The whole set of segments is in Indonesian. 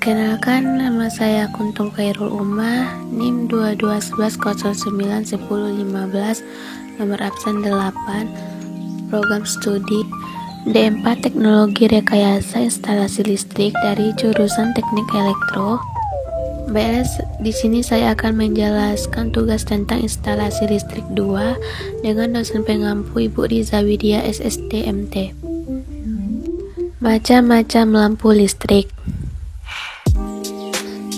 Perkenalkan, nama saya Kuntung Khairul Ummah, NIM 2211091015, nomor absen 8, program studi D4 Teknologi Rekayasa Instalasi Listrik dari jurusan Teknik Elektro. BS, di sini saya akan menjelaskan tugas tentang instalasi listrik 2 dengan dosen pengampu Ibu Riza Widya SSD MT. Macam-macam lampu listrik.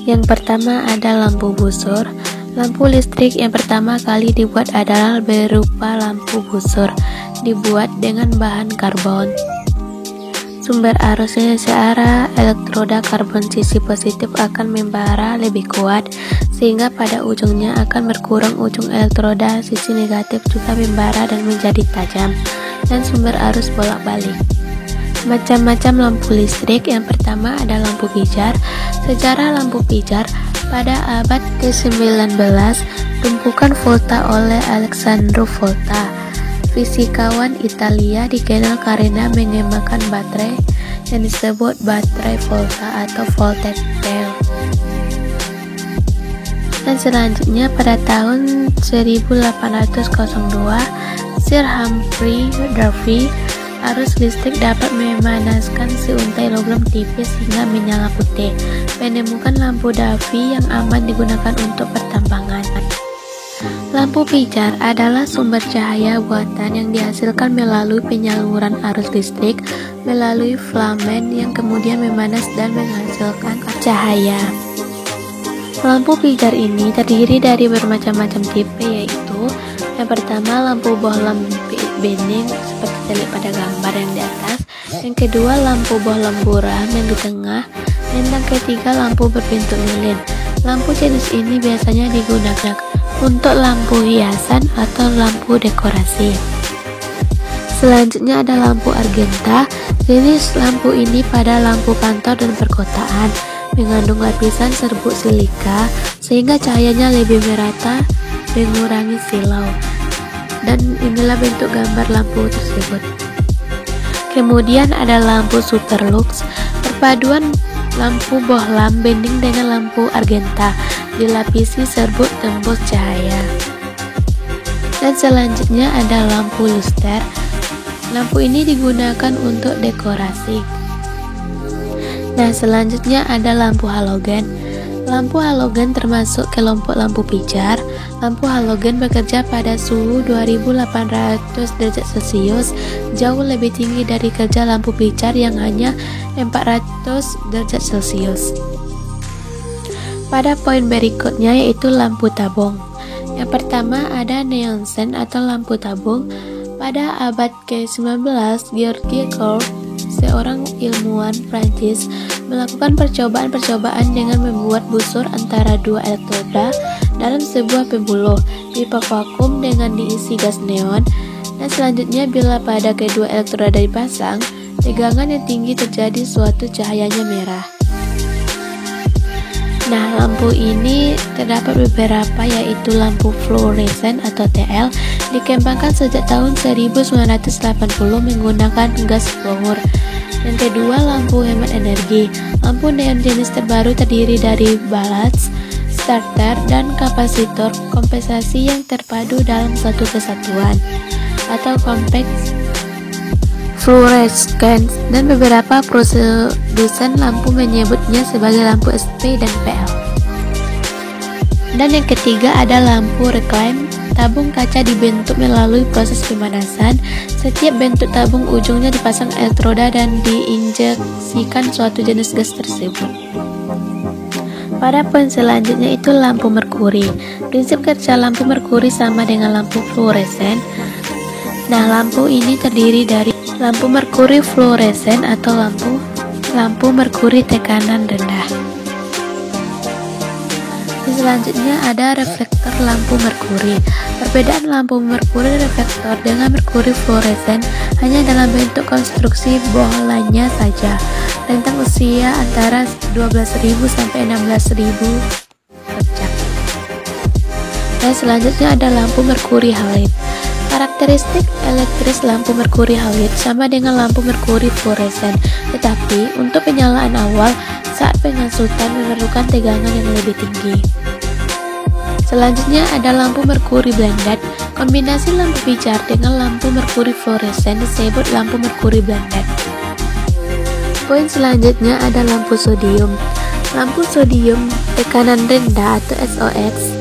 Yang pertama ada lampu busur. Lampu listrik yang pertama kali dibuat adalah berupa lampu busur, dibuat dengan bahan karbon. Sumber arusnya searah, elektroda karbon sisi positif akan membara lebih kuat, sehingga pada ujungnya akan berkurang ujung elektroda sisi negatif juga membara dan menjadi tajam, dan sumber arus bolak-balik. Macam-macam lampu listrik. Yang pertama ada lampu pijar. Sejarah lampu pijar: pada abad ke-19 tumpukan Volta oleh Alessandro Volta, fisikawan Italia, dikenal karena mengembangkan baterai yang disebut baterai Volta atau voltaic cell. Dan selanjutnya pada tahun 1802 Sir Humphrey Davy, arus listrik dapat memanaskan seuntai logam tipis hingga menyala putih, menemukan lampu Davy yang aman digunakan untuk pertambangan. Lampu pijar adalah sumber cahaya buatan yang dihasilkan melalui penyaluran arus listrik melalui filamen yang kemudian memanas dan menghasilkan cahaya. Lampu pijar ini terdiri dari bermacam-macam tipe, yaitu yang pertama lampu bohlam bening seperti terlihat pada gambar yang di atas, yang kedua lampu bohlam buram yang di tengah, dan yang ketiga lampu berbentuk lilin. Lampu jenis ini biasanya digunakan untuk lampu hiasan atau lampu dekorasi. Selanjutnya ada lampu argenta. Jenis lampu ini pada lampu kantor dan perkotaan, mengandung lapisan serbuk silika sehingga cahayanya lebih merata, mengurangi silau. Dan inilah bentuk gambar lampu tersebut. Kemudian ada lampu Superlux, perpaduan lampu bohlam bening dengan lampu argenta, dilapisi serbuk tembus cahaya. Dan selanjutnya ada lampu luster. Lampu ini digunakan untuk dekorasi. Nah, selanjutnya ada lampu halogen. Lampu halogen termasuk kelompok lampu pijar. Lampu halogen bekerja pada suhu 2800 derajat Celcius, jauh lebih tinggi dari kerja lampu pijar yang hanya 400 derajat Celcius. Pada poin berikutnya yaitu lampu tabung. Yang pertama ada neonsen atau lampu tabung. Pada abad ke-19, George Court, seorang ilmuwan Prancis, melakukan percobaan-percobaan dengan membuat busur antara dua elektroda dalam sebuah pembuluh, vakum dengan diisi gas neon, dan selanjutnya bila pada kedua elektroda dipasang, tegangan yang tinggi terjadi suatu cahayanya merah. Nah, lampu ini terdapat beberapa, yaitu lampu fluoresen atau TL, dikembangkan sejak tahun 1980 menggunakan gas fluor. Yang kedua, lampu hemat energi. Lampu neon jenis terbaru terdiri dari balats, starter, dan kapasitor kompensasi yang terpadu dalam satu kesatuan atau kompleks fluorescence, dan beberapa produsen lampu menyebutnya sebagai lampu SP dan PL. Dan yang ketiga ada lampu reclaim. Tabung kaca dibentuk melalui proses pemanasan. Setiap bentuk tabung ujungnya dipasang elektroda dan diinjeksikan suatu jenis gas tersebut. Pada poin selanjutnya itu lampu merkuri. Prinsip kerja lampu merkuri sama dengan lampu fluoresen. Nah, lampu ini terdiri dari lampu merkuri fluoresen atau lampu merkuri tekanan rendah. Selanjutnya ada reflektor lampu merkuri. Perbedaan lampu merkuri reflektor dengan merkuri fluoresen hanya dalam bentuk konstruksi bohlamnya saja. Rentang usia antara 12.000 sampai 16.000 jam. Dan selanjutnya ada lampu merkuri halide. Karakteristik elektris lampu merkuri halid sama dengan lampu merkuri fluoresen, tetapi untuk penyalaan awal saat pengasutan memerlukan tegangan yang lebih tinggi. Selanjutnya ada lampu merkuri blended. Kombinasi lampu pijar dengan lampu merkuri fluoresen disebut lampu merkuri blended. Poin selanjutnya ada lampu sodium. Lampu sodium tekanan rendah atau SOX,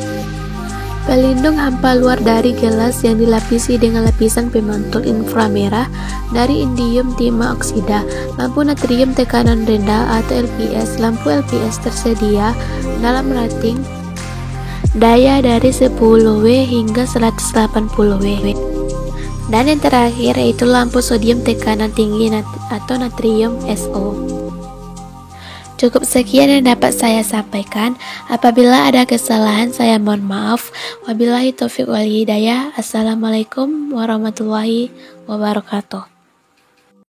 pelindung hampa luar dari gelas yang dilapisi dengan lapisan pemantul inframerah dari indium timah oksida. Lampu natrium tekanan rendah atau LPS. Lampu LPS tersedia dalam rating daya dari 10W hingga 180W. Dan yang terakhir yaitu lampu sodium tekanan tinggi atau natrium SO. Cukup sekian yang dapat saya sampaikan. Apabila ada kesalahan saya mohon maaf. Wabillahi taufiq wal hidayah. Assalamualaikum warahmatullahi wabarakatuh.